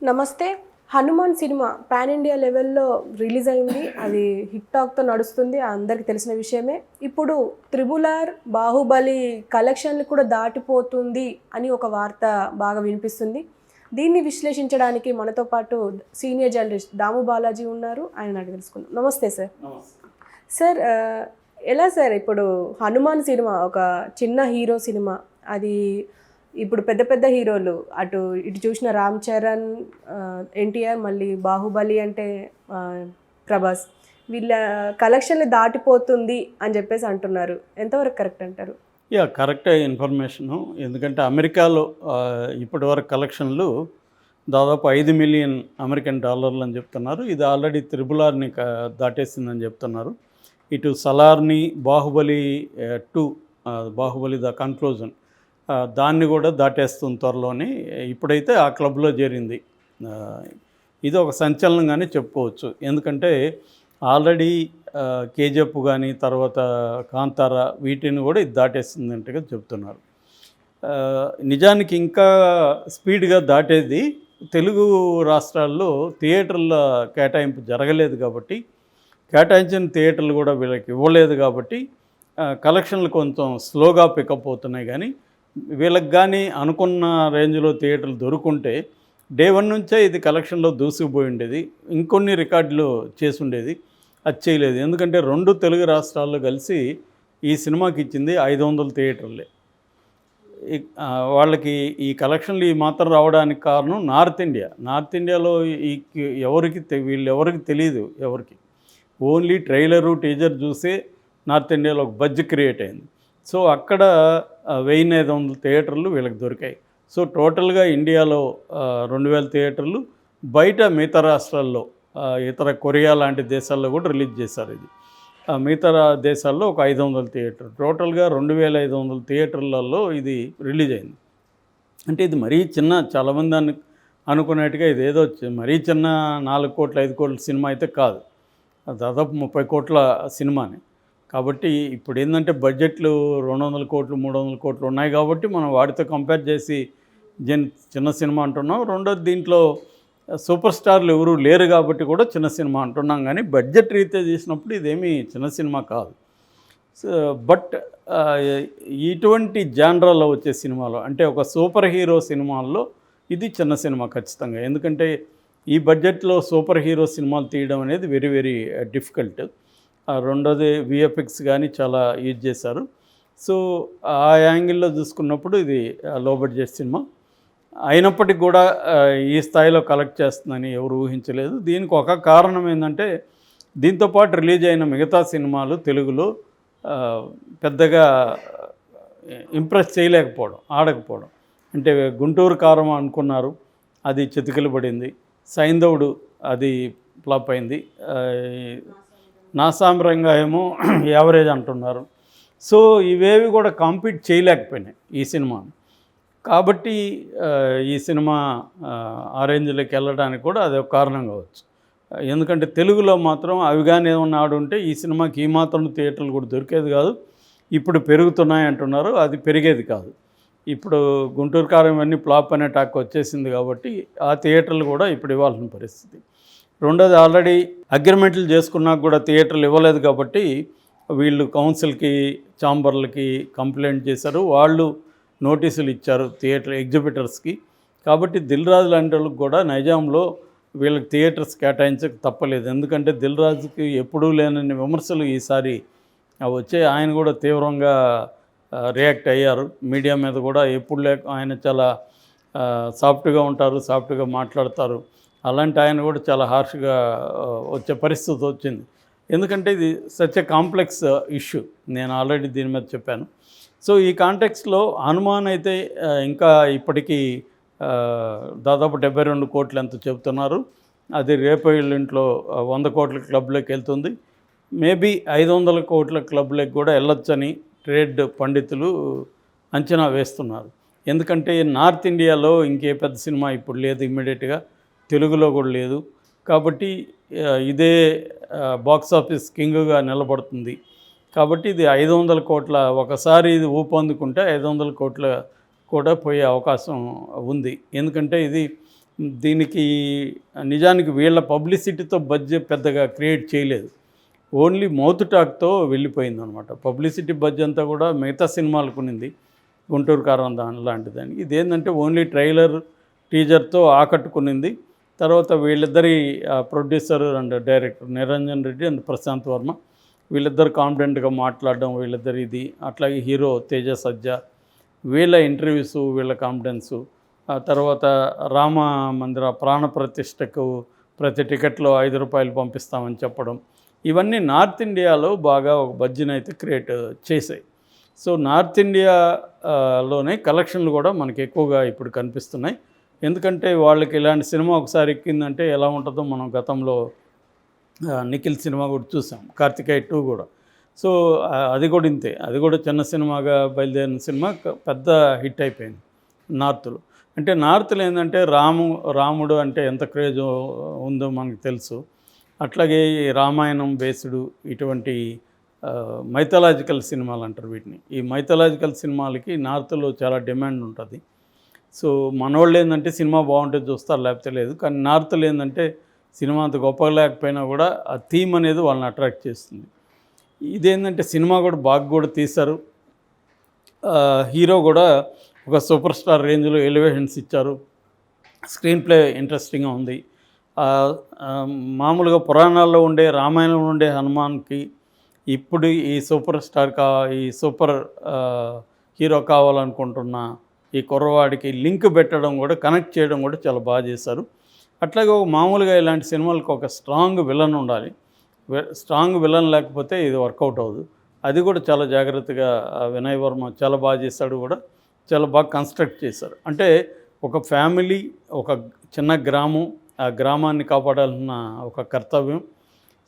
నమస్తే. 'Hanuman' cinema pan India లెవెల్‌లో release అయింది. అది హిట్ టాక్‌తో నడుస్తుంది. అందరికీ తెలిసిన విషయమే. ఇప్పుడు 'త్రిబుల్ ఆర్', 'బాహుబలి' కలెక్షన్‌లు కూడా దాటిపోతుంది అని ఒక వార్త బాగా వినిపిస్తుంది. దీన్ని విశ్లేషించడానికి మనతో పాటు సీనియర్ జర్నలిస్ట్ దాము బాలాజీ ఉన్నారు. ఆయనని అడిగి తెలుసుకుందాం. నమస్తే సార్. సార్ ఎలా సార్ ఇప్పుడు 'హనుమాన్' సినిమా ఒక చిన్న హీరో సినిమా. అది ఇప్పుడు పెద్ద పెద్ద హీరోలు ఇటు చూసిన రామ్ చరణ్, ఎన్టీఆర్, మళ్ళీ 'బాహుబలి' అంటే ప్రభాస్, వీళ్ళ కలెక్షన్లు దాటిపోతుంది అని చెప్పేసి అంటున్నారు. ఎంతవరకు కరెక్ట్ అంటారు? కరెక్టే ఇన్ఫర్మేషను. ఎందుకంటే అమెరికాలో ఇప్పటివరకు కలెక్షన్లు దాదాపు 5 మిలియన్ అమెరికన్ డాలర్లు అని చెప్తున్నారు. ఇది ఆల్రెడీ 'త్రిబుల్ ఆర్'ని దాటేసిందని చెప్తున్నారు. ఇటు 'సలార్'ని, 'బాహుబలి 2', 'బాహుబలి ద కన్క్లూజన్' దాన్ని కూడా దాటేస్తుంది త్వరలోని. ఇప్పుడైతే ఆ క్లబ్లో చేరింది. ఇది ఒక సంచలనంగానే చెప్పుకోవచ్చు. ఎందుకంటే ఆల్రెడీ కేజీఎఫ్ కానీ, తర్వాత 'కాంతార' వీటిని కూడా ఇది దాటేస్తుందంటగా చెప్తున్నారు. నిజానికి ఇంకా స్పీడ్గా దాటేది తెలుగు రాష్ట్రాల్లో థియేటర్ల కేటాయింపు జరగలేదు కాబట్టి, కేటాయించిన థియేటర్లు కూడా వీళ్ళకి ఇవ్వలేదు కాబట్టి కలెక్షన్లు కొంచెం స్లోగా పికప్ అవుతున్నాయి. కానీ వీళ్ళకి కానీ అనుకున్న రేంజ్లో థియేటర్లు దొరుకుంటే డే 1 నుంచే ఇది కలెక్షన్లో దూసుకుపోయి ఉండేది. ఇంకొన్ని రికార్డులు చేసి ఉండేది. అది చేయలేదు. ఎందుకంటే 2 తెలుగు రాష్ట్రాల్లో కలిసి ఈ సినిమాకి ఇచ్చింది 500 థియేటర్లే. వాళ్ళకి ఈ కలెక్షన్లు ఈ మాత్రం రావడానికి కారణం నార్త్ ఇండియాలో వీళ్ళెవరికి తెలియదు. ఎవరికి ఓన్లీ ట్రైలరు, టీజర్ చూసే నార్త్ ఇండియాలో ఒక బజ్ క్రియేట్ అయింది. సో అక్కడ 1500 థియేటర్లు వీళ్ళకి దొరికాయి. సో టోటల్గా ఇండియాలో 2000 థియేటర్లు, బయట మిగతా రాష్ట్రాల్లో ఇతర కొరియా లాంటి దేశాల్లో కూడా రిలీజ్ చేశారు. ఇది మిగతా దేశాల్లో ఒక 500 థియేటర్, టోటల్గా 2500 థియేటర్లలో ఇది రిలీజ్ అయింది. అంటే ఇది మరీ చిన్న, చాలామంది అనుకున్నట్టుగా ఇదేదో మరీ చిన్న 4 కోట్ల 5 కోట్ల సినిమా అయితే కాదు. దాదాపు 30 కోట్ల సినిమాని. కాబట్టి ఇప్పుడు ఏంటంటే బడ్జెట్లు 200 కోట్లు 300 కోట్లు ఉన్నాయి కాబట్టి మనం వాటితో కంపేర్ చేసి చిన్న సినిమా అంటున్నాం. రెండోది, దీంట్లో సూపర్ స్టార్లు ఎవరు లేరు కాబట్టి కూడా చిన్న సినిమా అంటున్నాం. కానీ బడ్జెట్ రీత్యా చేసినప్పుడు ఇదేమీ చిన్న సినిమా కాదు. బట్ ఇటువంటి జానరాలో వచ్చే సినిమాలో, అంటే ఒక సూపర్ హీరో సినిమాల్లో ఇది చిన్న సినిమా ఖచ్చితంగా. ఎందుకంటే ఈ బడ్జెట్లో సూపర్ హీరో సినిమాలు తీయడం అనేది వెరీ వెరీ డిఫికల్ట్. రెండోది విఎఫ్ఎక్స్ కానీ చాలా యూజ్ చేశారు. సో ఆ యాంగిల్లో చూసుకున్నప్పుడు ఇది లో బడ్జెట్ సినిమా అయినప్పటికీ కూడా ఈ స్థాయిలో కలెక్ట్ చేస్తుందని ఎవరు ఊహించలేదు. దీనికి ఒక కారణం ఏంటంటే దీంతోపాటు రిలీజ్ అయిన మిగతా సినిమాలు తెలుగులో పెద్దగా ఇంప్రెస్ చేయలేకపోవడం, ఆడకపోవడం. అంటే 'గుంటూరు కారం' అనుకున్నారు, అది చితికిలు పడింది. 'సైంధవుడు' అది ఫ్లాప్ అయింది. 'నాసామిరంగా' ఏమో యావరేజ్ అంటున్నారు. సో ఇవేవి కూడా కాంపీట్ చేయలేకపోయినాయి ఈ సినిమాను. కాబట్టి ఈ సినిమా ఆ రేంజ్లోకి వెళ్ళడానికి కూడా అది ఒక కారణం కావచ్చు. ఎందుకంటే తెలుగులో మాత్రం అవి కానీ ఏమన్నా ఆడుంటే ఈ సినిమాకి ఈ మాత్రం థియేటర్లు కూడా దొరికేది కాదు. ఇప్పుడు పెరుగుతున్నాయి అంటున్నారు, అది పెరిగేది కాదు. ఇప్పుడు 'గుంటూరు కారం' ఇవన్నీ ఫ్లాప్ అనే టాక్ వచ్చేసింది కాబట్టి ఆ థియేటర్లు కూడా ఇప్పుడు ఇవ్వాల్సిన పరిస్థితి. రెండోది, ఆల్రెడీ అగ్రిమెంట్లు చేసుకున్నాక కూడా థియేటర్లు ఇవ్వలేదు కాబట్టి వీళ్ళు కౌన్సిల్కి, ఛాంబర్లకి కంప్లైంట్ చేశారు. వాళ్ళు నోటీసులు ఇచ్చారు థియేటర్ ఎగ్జిబిటర్స్కి. కాబట్టి దిల్ రాజు లాంటి వాళ్ళకి కూడా నైజాంలో వీళ్ళకి థియేటర్స్ కేటాయించక తప్పలేదు. ఎందుకంటే దిల్ రాజుకి ఎప్పుడూ లేనన్ని విమర్శలు ఈసారి వచ్చే, ఆయన కూడా తీవ్రంగా రియాక్ట్ అయ్యారు. మీడియా మీద కూడా ఆయన చాలా సాఫ్ట్గా ఉంటారు, సాఫ్ట్గా మాట్లాడతారు. అలాంటి ఆయన కూడా చాలా హార్ష్గా వచ్చే పరిస్థితి వచ్చింది. ఎందుకంటే ఇది సచ్ ఎ కాంప్లెక్స్ ఇష్యూ. నేను ఆల్రెడీ దీని మీద చెప్పాను. సో ఈ కాంటెక్స్లో 'హనుమాన్' అయితే ఇంకా ఇప్పటికీ దాదాపు 72 కోట్లు ఎంత చెబుతున్నారు. అది రేపు ఎల్లుంట్లో 100 కోట్ల క్లబ్లోకి వెళ్తుంది. మేబీ 500 కోట్ల క్లబ్లోకి కూడా వెళ్ళొచ్చని ట్రేడ్ పండితులు అంచనా వేస్తున్నారు. ఎందుకంటే నార్త్ ఇండియాలో ఇంకే పెద్ద సినిమా ఇప్పుడు లేదు, ఇమ్మీడియట్గా తెలుగులో కూడా లేదు. కాబట్టి ఇదే బాక్స్ ఆఫీస్ కింగ్గా నిలబడుతుంది. కాబట్టి ఇది 500 కోట్ల, ఒకసారి ఇది ఊపందుకుంటే 500 కోట్ల కూడా పోయే అవకాశం ఉంది. ఎందుకంటే ఇది దీనికి నిజానికి వీళ్ళ పబ్లిసిటీతో బడ్జ్ పెద్దగా క్రియేట్ చేయలేదు, ఓన్లీ మౌత్ టాక్తో వెళ్ళిపోయింది అనమాట. పబ్లిసిటీ బడ్జ్ అంతా కూడా మిగతా సినిమాలకు ఉన్నింది, గుంటూరు కారం దాని లాంటిదని. ఇదేంటంటే ఓన్లీ ట్రైలర్ టీజర్తో ఆకట్టుకునింది. తర్వాత వీళ్ళిద్దరి producer and director Niranjan Reddy and Prasanth Varma వీళ్ళిద్దరు కాన్ఫిడెంట్గా మాట్లాడడం, వీళ్ళిద్దరు ఇది, అట్లాగే హీరో తేజ సజ్జా వీళ్ళ ఇంటర్వ్యూస్, వీళ్ళ కాన్ఫిడెన్సు, ఆ తర్వాత రామ మందిర ప్రాణ ప్రతిష్టకు ప్రతి టికెట్లో 5 రూపాయలు పంపిస్తామని చెప్పడం, ఇవన్నీ నార్త్ ఇండియాలో బాగా ఒక బడ్జెట్ అయితే క్రియేట్ చేశాయి. సో నార్త్ ఇండియాలోనే కలెక్షన్లు కూడా మనకి ఎక్కువగా ఇప్పుడు కనిపిస్తున్నాయి. ఎందుకంటే వాళ్ళకి ఇలాంటి సినిమా ఒకసారి ఎక్కిందంటే ఎలా ఉంటుందో మనం గతంలో నిఖిల్ సినిమా కూడా చూసాం, కార్తికేయ 2 కూడా. సో అది కూడా ఇంతే, అది కూడా చిన్న సినిమాగా బయలుదేరిన సినిమా పెద్ద హిట్ అయిపోయింది నార్త్లో. అంటే నార్త్లో ఏంటంటే రాముడు అంటే ఎంత క్రేజ్ ఉందో మనకు తెలుసు. అట్లాగే ఈ రామాయణం బేస్డ్ ఇటువంటి మైథలాజికల్ సినిమాలు అంటారు వీటిని. ఈ మైథలాజికల్ సినిమాలకి నార్త్లో చాలా డిమాండ్ ఉంటుంది. సో మనోళ్ళు ఏంటంటే సినిమా బాగుంటే చూస్తారు, లేకపోతే లేదు. కానీ నార్త్లో ఏంటంటే సినిమా అంత గొప్పగా లేకపోయినా కూడా ఆ థీమ్ అనేది వాళ్ళని అట్రాక్ట్ చేస్తుంది. ఇదేంటంటే సినిమా కూడా బాగా కూడా తీశారు, హీరో కూడా ఒక సూపర్ స్టార్ రేంజ్లో ఎలివేషన్స్ ఇచ్చారు, స్క్రీన్ ప్లే ఇంట్రెస్టింగ్గా ఉంది. మామూలుగా పురాణాల్లో ఉండే రామాయణంలో ఉండే హనుమాన్కి ఇప్పుడు ఈ సూపర్ హీరో కావాలనుకుంటున్న ఈ కుర్రవాడికి లింక్ పెట్టడం కూడా, కనెక్ట్ చేయడం కూడా చాలా బాగా చేశారు. అట్లాగే మామూలుగా ఇలాంటి సినిమాలకు ఒక స్ట్రాంగ్ విలన్ ఉండాలి, స్ట్రాంగ్ విలన్ లేకపోతే ఇది వర్కౌట్ అవ్వదు. అది కూడా చాలా జాగ్రత్తగా వినయ్ వర్మ చాలా బాగా చేశాడు, కూడా చాలా బాగా కన్స్ట్రక్ట్ చేశారు. అంటే ఒక ఫ్యామిలీ, ఒక చిన్న గ్రామం, ఆ గ్రామాన్ని కాపాడాలన్న ఒక కర్తవ్యం.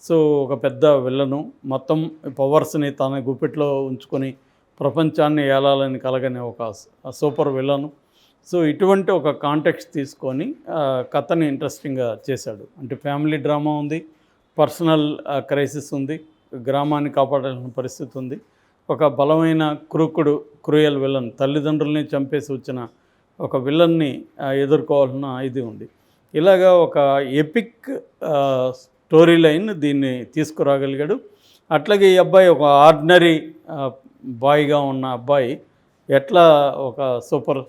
సో ఒక పెద్ద విలను, మొత్తం పవర్స్ని తన గుప్పిట్లో ఉంచుకొని ప్రపంచాన్ని ఏలాలని కలగని ఒక సూపర్ విలను. సో ఇటువంటి ఒక కాంటెక్స్ట్ తీసుకొని కథని ఇంట్రెస్టింగ్గా చేశాడు. అంటే ఫ్యామిలీ డ్రామా ఉంది, పర్సనల్ క్రైసిస్ ఉంది, గ్రామాన్ని కాపాడాల్సిన పరిస్థితి ఉంది, ఒక బలమైన క్రూయల్ విలన్, తల్లిదండ్రుల్ని చంపేసి వచ్చిన ఒక విలన్ని ఎదుర్కోవాల్సిన ఇది ఉంది. ఇలాగా ఒక ఎపిక్ స్టోరీ లైన్ దీన్ని తీసుకురాగలిగాడు. అట్లాగే ఈ అబ్బాయి ఒక ఆర్డినరీ బాయ్గా ఉన్న అబ్బాయి ఎట్లా ఒక సూపర్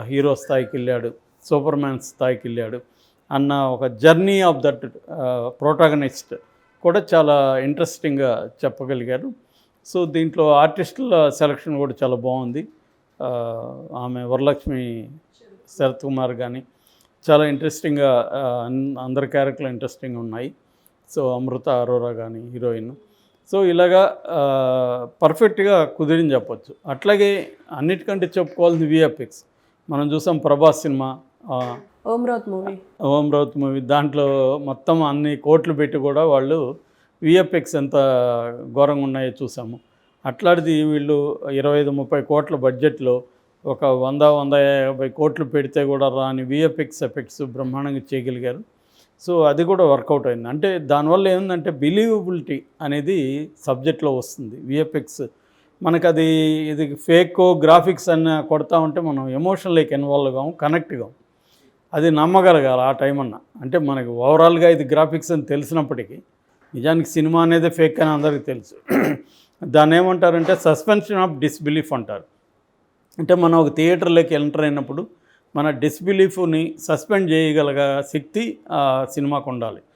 హీరో స్థాయికి వెళ్ళాడు, సూపర్ మ్యాన్ స్థాయికి వెళ్ళాడు అన్న ఒక జర్నీ ఆఫ్ దట్ ప్రోటాగనిస్ట్ కూడా చాలా ఇంట్రెస్టింగ్గా చెప్పగలిగారు. సో దీంట్లో ఆర్టిస్టుల సెలక్షన్ కూడా చాలా బాగుంది. ఆమె వరలక్ష్మి శరత్ కుమార్ కానీ చాలా ఇంట్రెస్టింగ్గా, అందరి క్యారెక్టర్లు ఇంట్రెస్టింగ్గా ఉన్నాయి. సో అమృత అరోరా కానీ హీరోయిన్. సో ఇలాగా పర్ఫెక్ట్గా కుదిరిని చెప్పొచ్చు. అట్లాగే అన్నిటికంటే చెప్పుకోవాల్సింది విఎఫ్ఎక్స్. మనం చూసాం ప్రభాస్ సినిమా ఓం రౌత్ మూవీ, దాంట్లో మొత్తం అన్ని కోట్లు పెట్టి కూడా వాళ్ళు విఎఫ్ఎక్స్ ఎంత ఘోరంగా ఉన్నాయో చూసాము. అట్లాంటిది వీళ్ళు 25-30 కోట్ల బడ్జెట్లో ఒక 100-150 కోట్లు పెడితే కూడా రాని విఎఫ్ఎక్స్ ఎఫెక్ట్స్ బ్రహ్మాండంగా చేయగలిగారు. సో అది కూడా వర్కౌట్ అయింది. అంటే దానివల్ల ఏంటంటే బిలీవబిలిటీ అనేది సబ్జెక్ట్లో వస్తుంది. విఎఫ్ఎక్స్ మనకు ఇది ఫేక్ గ్రాఫిక్స్ అని కొడతా ఉంటే మనం ఎమోషనల్లోకి ఇన్వాల్వ్ కాము, కనెక్ట్ కాము. అది నమ్మగలగాలి ఆ టైం అన్న. అంటే మనకి ఓవరాల్గా ఇది గ్రాఫిక్స్ అని తెలిసినప్పటికీ నిజానికి సినిమా అనేది ఫేక్ అని అందరికీ తెలుసు. దాన్ని ఏమంటారంటే సస్పెన్షన్ ఆఫ్ డిస్బిలీఫ్ అంటారు. అంటే మనం ఒక థియేటర్లోకి ఎంటర్ అయినప్పుడు మన డిస్బిలీఫ్ని సస్పెండ్ చేయగలిగే శక్తి ఆ సినిమాకు ఉండాలి.